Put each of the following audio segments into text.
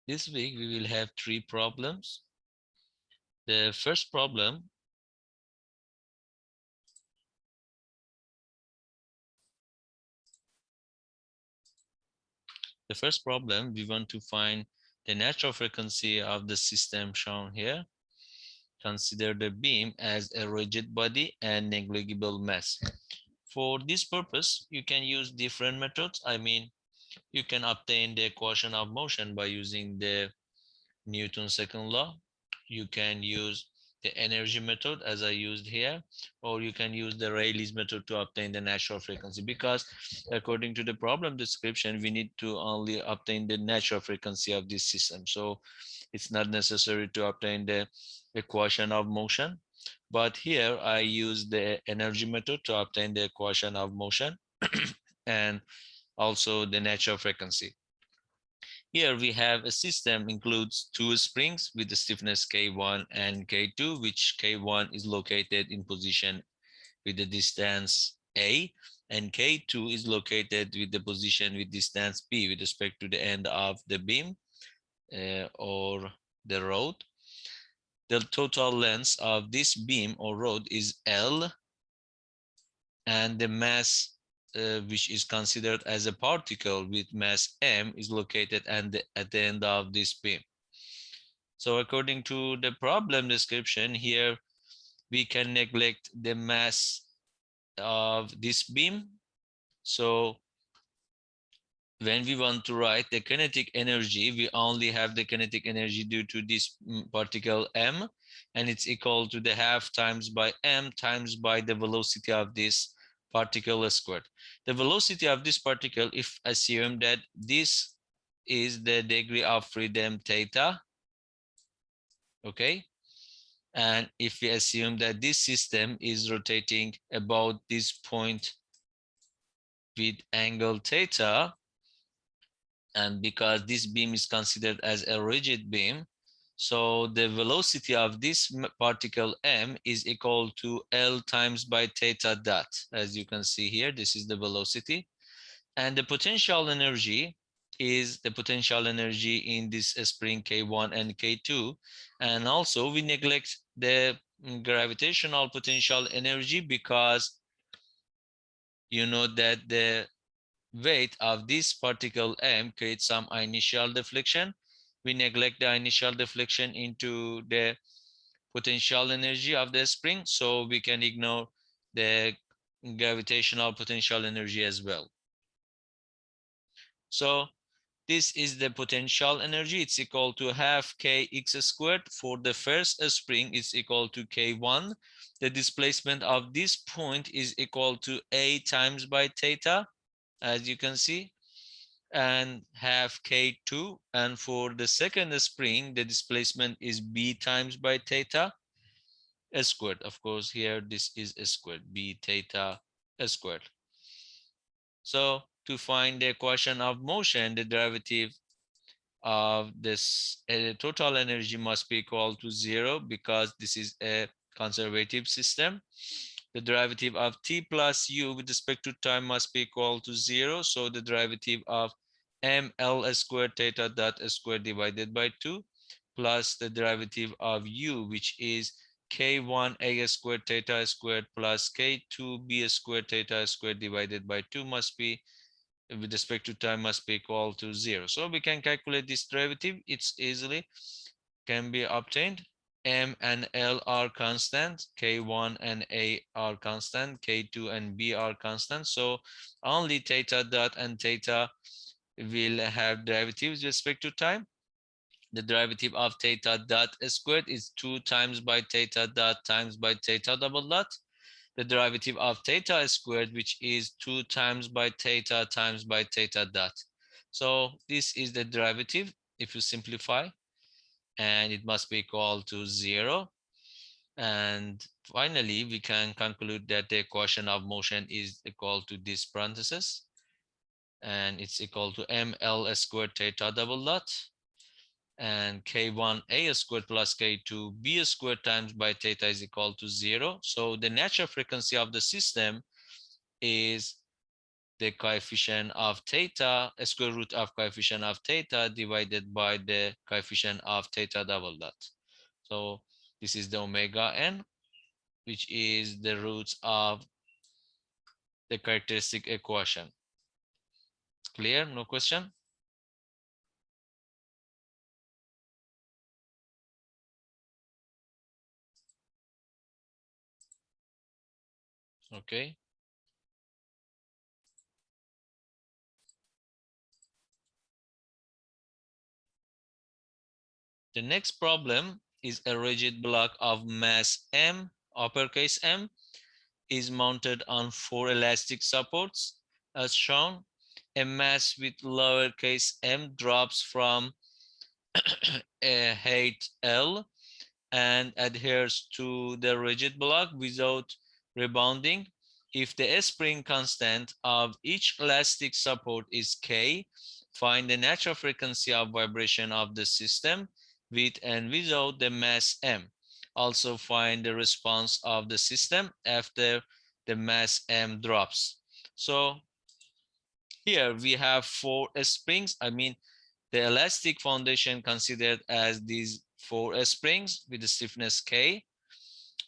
This week we will have 3 problems. The first problem we want to find the natural frequency of the system shown here. Consider the beam as a rigid body and negligible mass. For this purpose, you can use different methods. I mean, you can obtain the equation of motion by using the Newton's second law. You can use the energy method as I used here, or you can use the Rayleigh's method to obtain the natural frequency, because according to the problem description, we need to only obtain the natural frequency of this system. So it's not necessary to obtain the equation of motion. But here I use the energy method to obtain the equation of motion and also the natural frequency. Here we have a system includes 2 springs with the stiffness K1 and K2, which K1 is located in position with the distance A, and K2 is located with the position with distance B with respect to the end of the beam or the rod. The total length of this beam or rod is L, and the mass which is considered as a particle with mass m is located at the end of this beam. So according to the problem description here, we can neglect the mass of this beam. So when we want to write the kinetic energy, we only have the kinetic energy due to this particle m, and it's equal to the half times by m times by the velocity of this particle squared. The velocity of this particle, if assume that this is the degree of freedom theta, okay, and if we assume that this system is rotating about this point with angle theta, and because this beam is considered as a rigid beam, so the velocity of this particle m is equal to L times by theta dot. As you can see here, this is the velocity. And the potential energy is the potential energy in this spring K1 and K2. And also we neglect the gravitational potential energy because you know that the weight of this particle m creates some initial deflection. We neglect the initial deflection into the potential energy of the spring, so we can ignore the gravitational potential energy as well. So this is the potential energy. It's equal to half kx squared. For the first spring, it's equal to k1. The displacement of this point is equal to a times by theta, as you can see, and half k2. And for the second spring, the displacement is b times by theta squared. Of course, here this is squared, b theta squared. So to find the equation of motion, the derivative of this total energy must be equal to 0 because this is a conservative system. The derivative of t plus u with respect to time must be equal to 0. So the derivative of ml squared theta dot squared divided by 2 plus the derivative of u, which is k1a squared theta squared plus k2b squared theta squared divided by 2 must be with respect to time must be equal to 0. So we can calculate this derivative. It's easily can be obtained. M and L are constant, K1 and A are constant, K2 and B are constant. So only theta dot and theta will have derivatives with respect to time. The derivative of theta dot squared is 2 times by theta dot times by theta double dot. The derivative of theta squared, which is 2 times by theta times by theta dot. So this is the derivative if you simplify, and it must be equal to 0. And finally, we can conclude that the equation of motion is equal to this parenthesis, and it's equal to ml squared theta double dot and k1a squared plus k2b squared times by theta is equal to 0. So the natural frequency of the system is the coefficient of theta, square root of coefficient of theta divided by the coefficient of theta double dot. So this is the omega n, which is the roots of the characteristic equation. Clear? No question? Okay. The next problem is a rigid block of mass m, uppercase M, is mounted on 4 elastic supports as shown. A mass with lowercase m drops from a height L and adheres to the rigid block without rebounding. If the spring constant of each elastic support is K, find the natural frequency of vibration of the system with and without the mass M. Also find the response of the system after the mass M drops. So here we have 4 springs. I mean, the elastic foundation considered as these 4 springs with the stiffness K.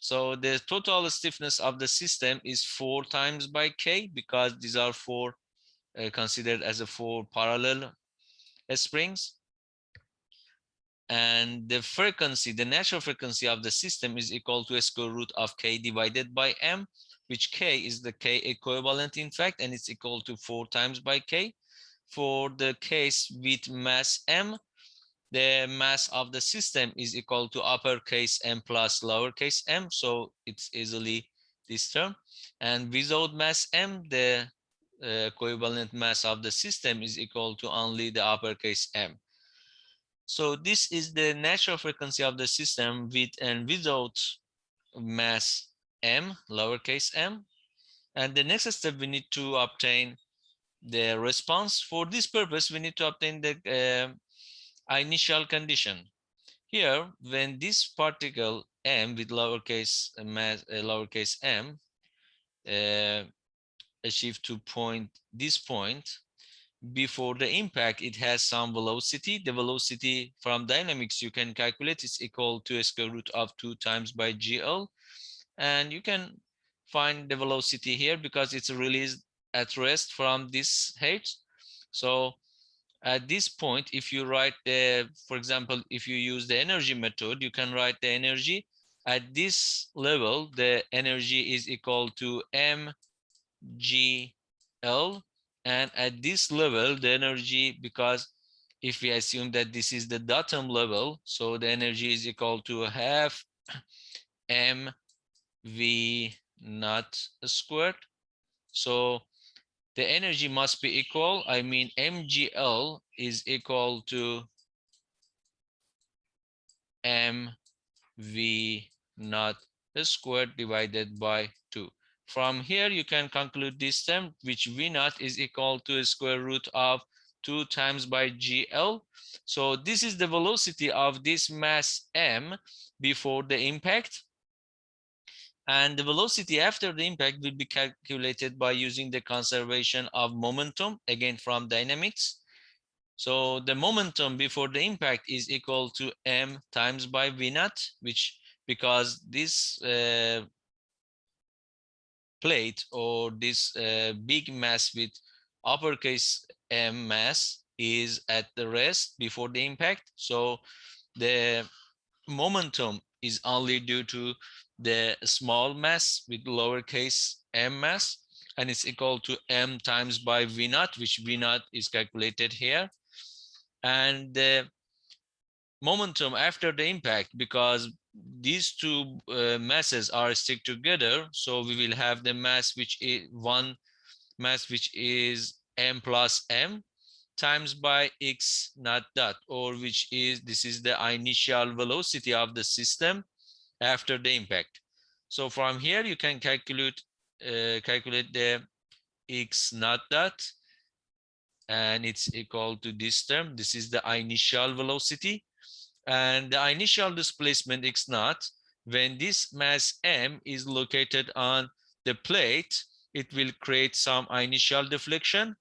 So the total stiffness of the system is 4 times by K, because these are 4 considered as a 4 parallel springs. And the frequency, the natural frequency of the system is equal to a square root of K divided by M, which K is the K equivalent in fact, and it's equal to 4 times by K. For the case with mass M, the mass of the system is equal to uppercase M plus lowercase m, so it's easily this term. And without mass M, the equivalent mass of the system is equal to only the uppercase M. So this is the natural frequency of the system with and without mass M, lowercase m. And the next step, we need to obtain the response. For this purpose, we need to obtain the initial condition. Here, when this particle m with lowercase mass, lowercase m achieve to this point, before the impact, it has some velocity. The velocity from dynamics you can calculate is equal to a square root of 2 times by GL. And you can find the velocity here because it's released at rest from this height. So at this point, if you write the, for example, if you use the energy method, you can write the energy at this level. The energy is equal to mgl, and at this level the energy, because if we assume that this is the bottom level, so the energy is equal to half mv naught squared. So the energy must be equal. I mean, mgl is equal to mv naught squared divided by 2. From here, you can conclude this term, which v naught is equal to a square root of 2 times by gl. So this is the velocity of this mass m before the impact. And the velocity after the impact will be calculated by using the conservation of momentum, again from dynamics. So the momentum before the impact is equal to m times by v naught, which, because this plate or this big mass with uppercase m mass is at the rest before the impact. So the momentum is only due to the small mass with lowercase m mass, and it's equal to m times by v naught, which v naught is calculated here. And the momentum after the impact, because these two masses are stick together, so we will have the mass which is one mass which is m plus m times by x naught dot, or which is, this is the initial velocity of the system after the impact. So from here you can calculate the x naught dot, and it's equal to this term. This is the initial velocity, and the initial displacement x naught when this mass m is located on the plate it will create some initial deflection,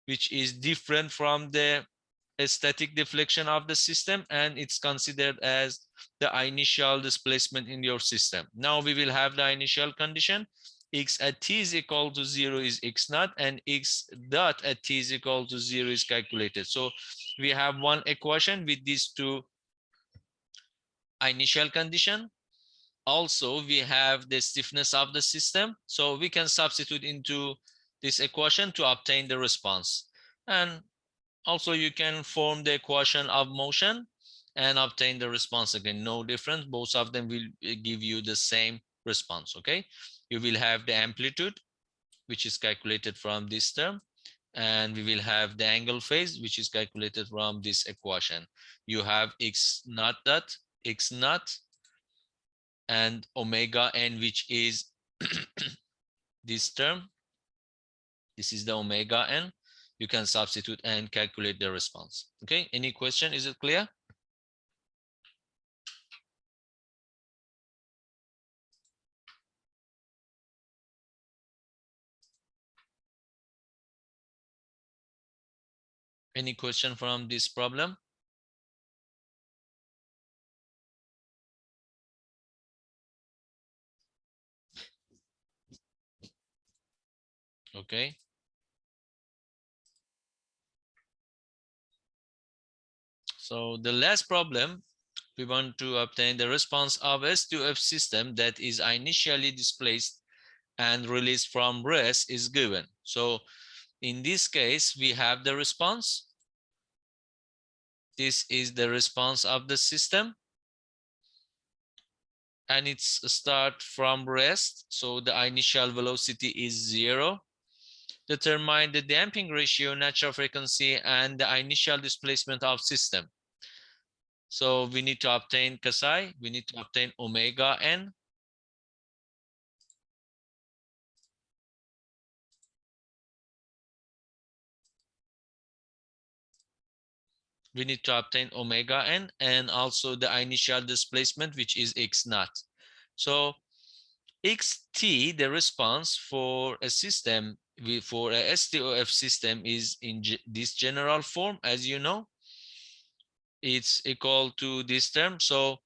which is different from the static deflection of the system, and it's considered as the initial displacement in your system. Now we will have the initial condition. X at t is equal to 0 is x naught, and x dot at t is equal to 0 is calculated. So we have one equation with these two initial condition. Also, we have the stiffness of the system. So we can substitute into this equation to obtain the response. And also you can form the equation of motion and obtain the response again. No difference. Both of them will give you the same response. Okay. You will have the amplitude, which is calculated from this term, and we will have the angle phase, which is calculated from this equation. You have x naught dot x naught and omega n, which is this term. This is the omega n. You can substitute and calculate the response. Okay, any question? Is it clear? Any question from this problem? Okay. So the last problem, we want to obtain the response of S2F system that is initially displaced and released from rest is given. So in this case, we have the response. This is the response of the system, and it's start from rest. So the initial velocity is 0. Determine the damping ratio, natural frequency, and the initial displacement of system. So we need to obtain psi, we need to obtain omega n. We need to obtain omega n and also the initial displacement, which is x naught. So xt, the response for a system, for a STOF system, is in this general form, as you know. It's equal to this term. So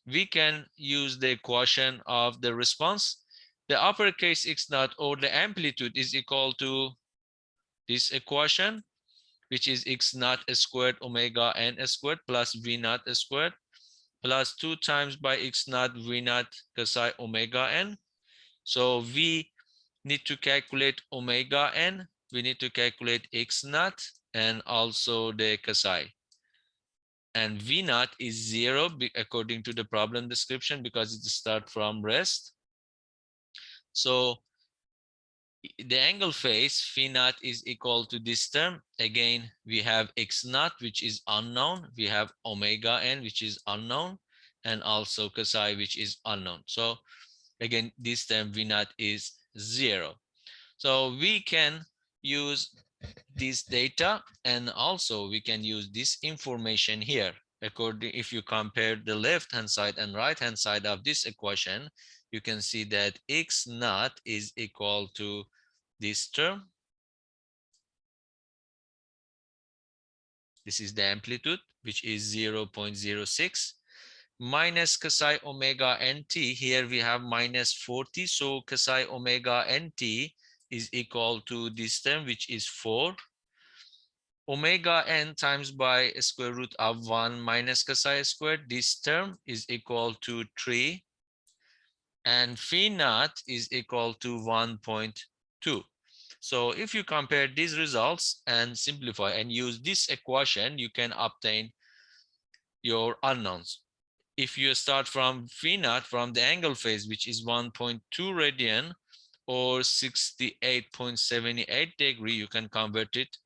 we can use the equation of the response. The uppercase x naught, or the amplitude, is equal to this equation, which is x naught squared omega n squared plus v naught squared plus 2 times by x naught v naught psi omega n. So we need to calculate omega n, we need to calculate x naught and also the psi. And v naught is 0 according to the problem description, because it starts from rest. So the angle phase phi naught is equal to this term. Again, we have x naught, which is unknown. We have omega n, which is unknown, and also psi, which is unknown. So again, this term v naught is 0. So we can use this data, and also we can use this information here. According, if you compare the left hand side and right hand side of this equation, you can see that x naught is equal to this term. This is the amplitude, which is 0.06 minus psi omega nt. Here we have minus 40. So psi omega nt is equal to this term, which is 4. Omega n times by square root of 1 minus psi squared. This term is equal to 3. And phi naught is equal to 1.2. So if you compare these results and simplify and use this equation, you can obtain your unknowns. If you start from phi naught, from the angle phase, which is 1.2 radian or 68.78 degree, you can convert it.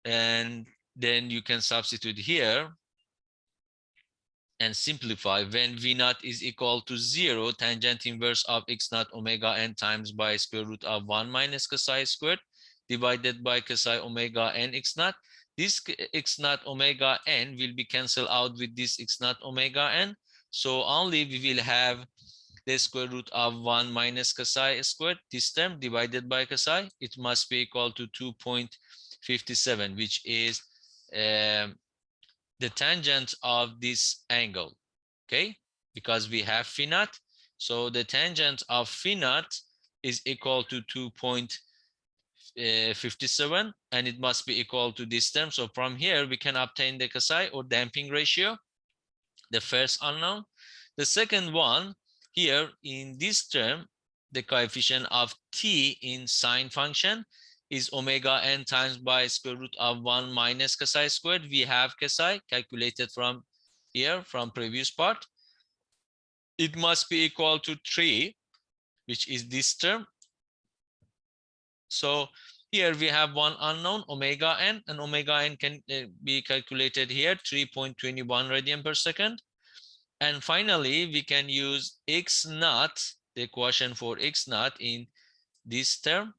And then you can substitute here and simplify. When v naught is equal to 0, tangent inverse of x naught omega n times by square root of 1 minus psi squared divided by psi omega n x naught. This x naught omega n will be cancelled out with this x naught omega n. So only we will have the square root of 1 minus psi squared, this term divided by psi, it must be equal to 2.57, which is the tangent of this angle, okay? Because we have phi naught, so the tangent of phi naught is equal to 2.57, and it must be equal to this term. So from here, we can obtain the psi or damping ratio, the first unknown. The second one, here in this term, the coefficient of t in sine function is omega n times by square root of 1 minus psi squared. We have psi calculated from here, from previous part. It must be equal to 3, which is this term. So here we have one unknown, omega n, and omega n can be calculated here, 3.21 radian per second. And finally, we can use x naught, the equation for x naught in this term,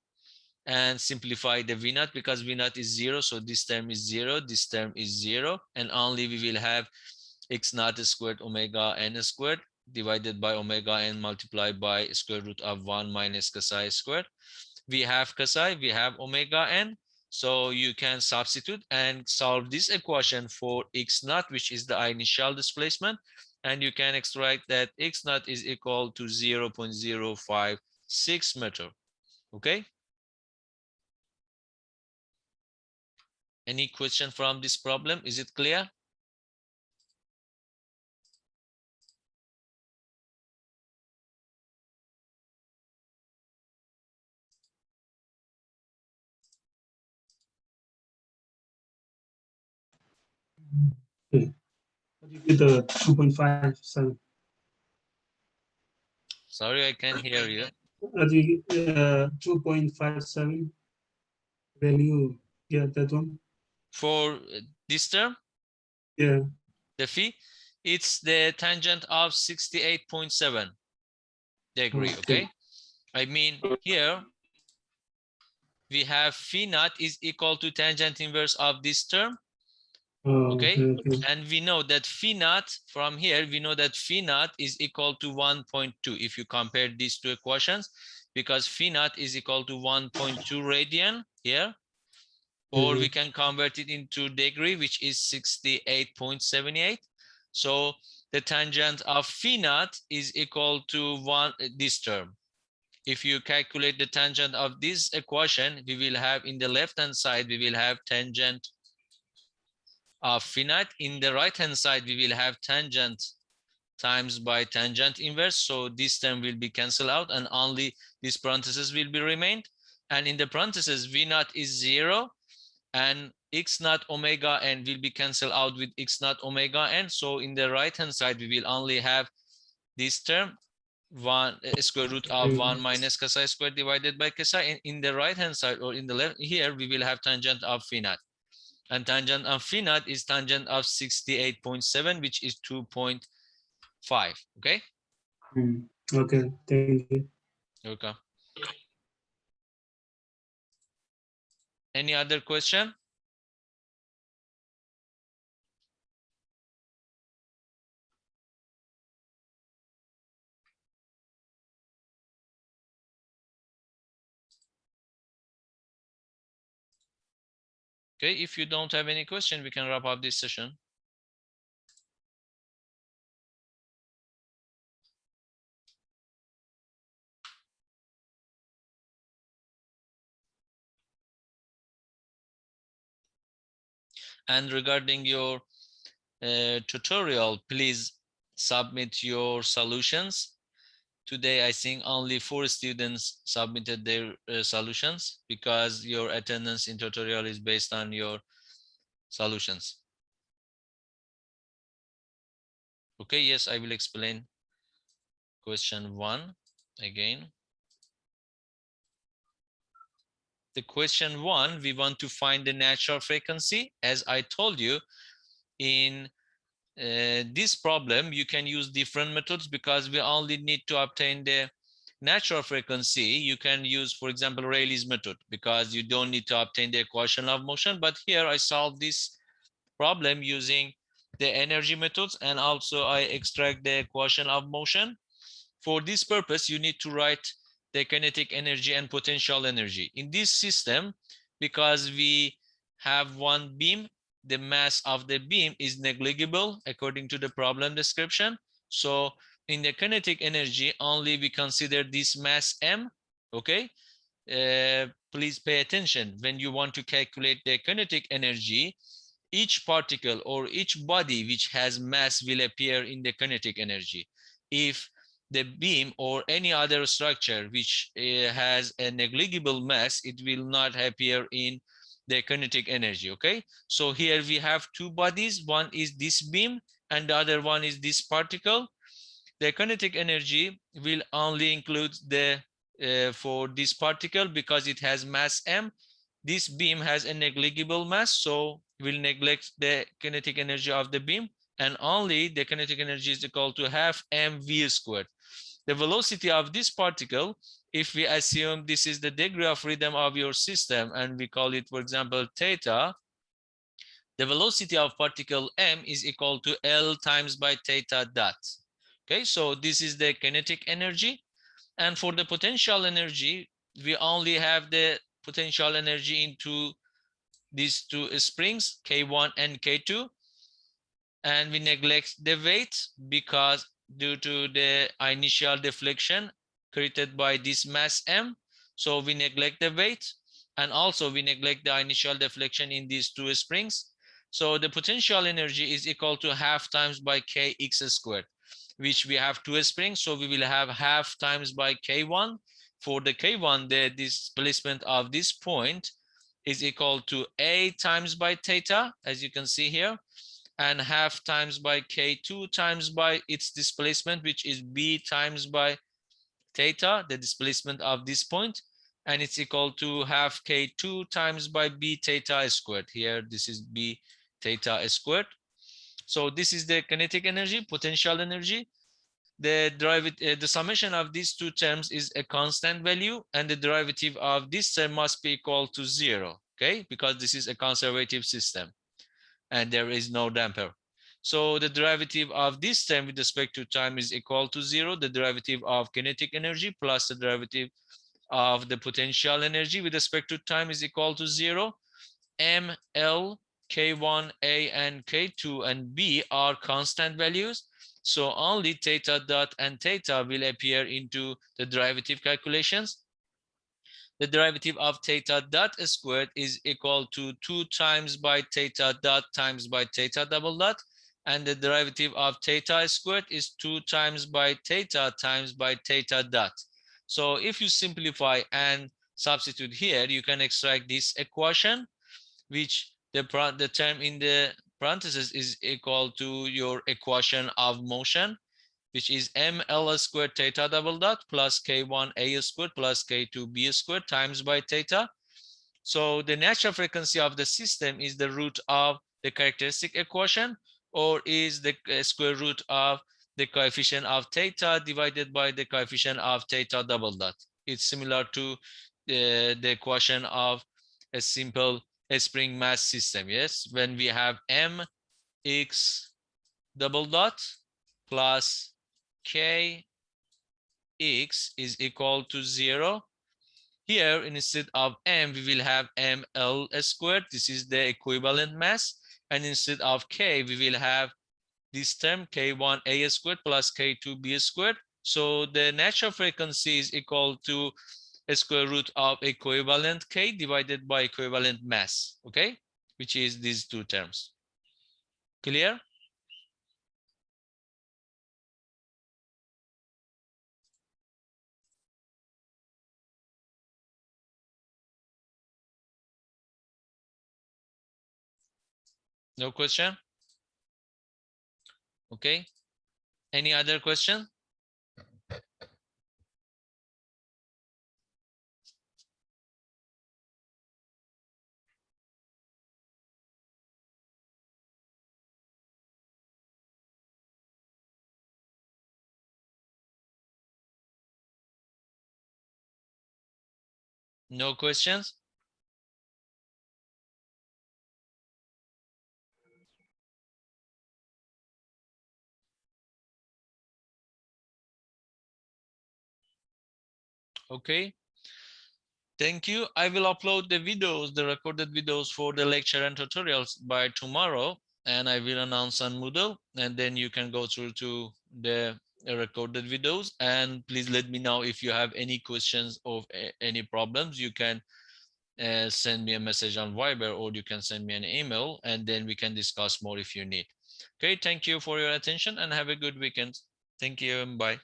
and simplify the v naught, because v naught is 0. So this term is 0, this term is 0, and only we will have x naught squared omega n squared divided by omega n multiplied by square root of 1 minus psi squared. We have psi, we have omega n. So you can substitute and solve this equation for x naught, which is the initial displacement. And you can extract that x naught is equal to 0.056 meter. Okay. Any question from this problem? Is it clear? Okay. What do you get the 2.57? Sorry, I can't hear you. What do you get 2.57 value? Yeah, that one. For this term, Yeah. the phi, it's the tangent of 68.7 degree. Okay. I mean, here we have phi naught is equal to tangent inverse of this term. Okay. And we know that phi naught from here, we know that phi naught is equal to 1.2 if you compare these two equations, because phi naught is equal to 1.2 radian here, or we can convert it into degree, which is 68.78. So the tangent of phi naught is equal to this term. If you calculate the tangent of this equation, we will have in the left hand side, we will have tangent of phi naught. In the right hand side, we will have tangent times by tangent inverse. So this term will be cancelled out, and only this parenthesis will be remained. And in the parenthesis, v naught is 0, and x naught omega n will be cancelled out with x naught omega n. So in the right hand side, we will only have this term, 1 square root of 1 minus psi squared divided by psi. And in the right hand side, or in the left here, we will have tangent of phi naught. And tangent of phi naught is tangent of 68.7, which is 2.5. Okay. Okay, thank you. Okay. Any other question? Okay, if you don't have any question, we can wrap up this session. And regarding your tutorial, please submit your solutions. Today, I think only 4 students submitted their solutions, because your attendance in tutorial is based on your solutions. Okay, yes, I will explain question 1 again. The question 1, we want to find the natural frequency. As I told you, in this problem, you can use different methods, because we only need to obtain the natural frequency. You can use, for example, Rayleigh's method, because you don't need to obtain the equation of motion. But here I solve this problem using the energy methods, and also I extract the equation of motion For this purpose, you need to write the kinetic energy and potential energy. In this system, because we have one beam, the mass of the beam is negligible according to the problem description. So in the kinetic energy, only we consider this mass m, okay? Please pay attention. When you want to calculate the kinetic energy, each particle or each body which has mass will appear in the kinetic energy. If the beam or any other structure which has a negligible mass, it will not appear in the kinetic energy, okay? So here we have two bodies. One is this beam and the other one is this particle. The kinetic energy will only include the for this particle because it has mass m. This beam has a negligible mass, so we'll neglect the kinetic energy of the beam, and only the kinetic energy is equal to half mv squared. The velocity of this particle, if we assume this is the degree of freedom of your system and we call it, for example, theta, the velocity of particle m is equal to L times by theta dot. Okay, so this is the kinetic energy. And for the potential energy, we only have the potential energy into these two springs, K1 and K2. And we neglect the weight because due to the initial deflection created by this mass m, so we neglect the weight, and also we neglect the initial deflection in these two springs. So the potential energy is equal to half times by kx squared, which we have two springs, so we will have half times by k1. For the k1, the displacement of this point is equal to a times by theta, as you can see here, and half times by k2 times by its displacement, which is b times by theta, the displacement of this point, and it's equal to half k2 times by b theta squared. Here, this is b theta squared. So this is the kinetic energy, potential energy. The summation of these two terms is a constant value, and the derivative of this term must be equal to 0, okay? Because this is a conservative system and there is no damper. So the derivative of this term with respect to time is equal to 0. The derivative of kinetic energy plus the derivative of the potential energy with respect to time is equal to 0. M, L, K1, A, and K2 and B are constant values. So only theta dot and theta will appear into the derivative calculations. The derivative of theta dot squared is equal to 2 times by theta dot times by theta double dot, and the derivative of theta squared is 2 times by theta times by theta dot. So if you simplify and substitute here, you can extract this equation, which the term in the parentheses is equal to your equation of motion, which is ml squared theta double dot plus k1 a squared plus k2 b squared times by theta. So the natural frequency of the system is the root of the characteristic equation, or is the square root of the coefficient of theta divided by the coefficient of theta double dot. It's similar to the equation of a simple spring mass system. Yes, when we have mx double dot plus kx is equal to 0. Here, instead of m, we will have ml squared. This is the equivalent mass. And instead of k, we will have this term k1a squared plus k2b squared. So the natural frequency is equal to a square root of equivalent k divided by equivalent mass, okay? Which is these two terms. Clear? No question? Okay. Any other question? No questions? Okay. Thank you. I will upload the videos, the recorded videos for the lecture and tutorials by tomorrow, and I will announce on Moodle, and then you can go through to the recorded videos. And please let me know if you have any questions or any problems. You can send me a message on Viber, or you can send me an email, and then we can discuss more if you need. Okay, thank you for your attention and have a good weekend. Thank you. Bye.